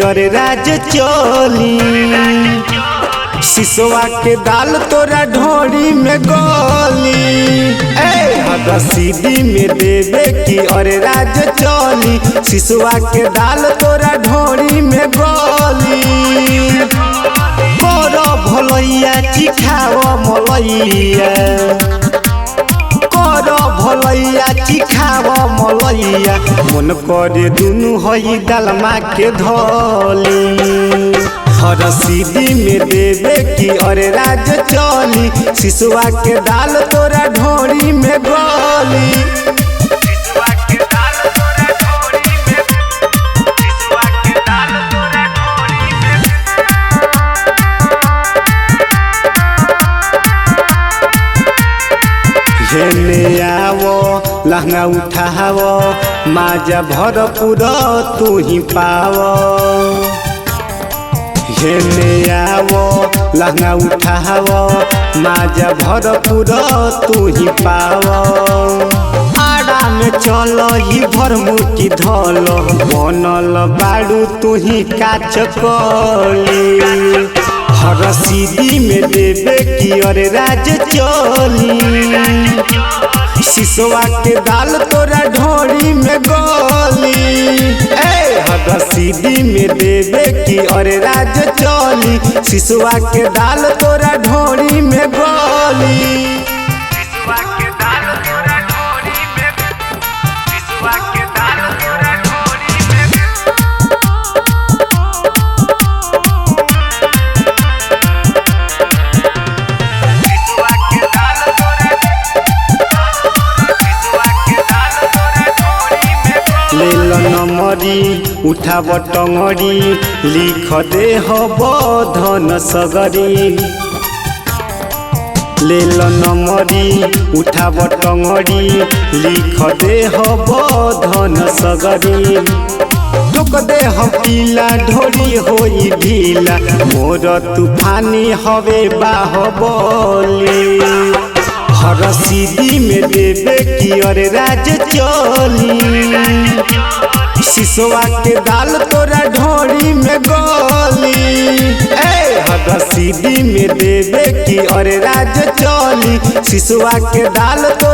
अरे राज चोली सिसवा के दाल तोरा ढोरी में गोली रसीदी में देवे की अरे राज चोली सिसवा के दाल तोरा ढोरी में गोली करो भलैया चिखाव मलैया करो भलैया चिखाव मलैया मन करे दुनु हई डालमा के धोली रसीदी में देवे की अरे राज चोली सिसवा के दाल तोरा ढोरी में गोली हेने आवो लहंगा उठावो माजा भरपूर तू ही पावो हेने आवो लहंगा उठावो माजा भरपूर तू ही पावो आड़ा में चलो ही भरमुटी धलो बनल बाड़ू तू ही काच कली रसीदी में देवे की अरे राज चोली सिसवा के दाल तोरा ढोरी में गोली रसीदी में देवे की अरे राज चोली सिसवा के दाल तोरा ढोरी में गोली नमरी उठाव टंगड़ी लिख दे हब धन सगरी लेल नमरी उठाव टंगड़ी लिख दे हब धन सगरी टोक दे हम पीला ढोरी होई ढीला मोर तूफानी हवे बाहुबली रसीदी में देवे की अरे राज चोली सिसवा के दाल तोरा ढोरी में गोली रसीदी में देवे की अरे राज चोली सिसवा के दाल तोरा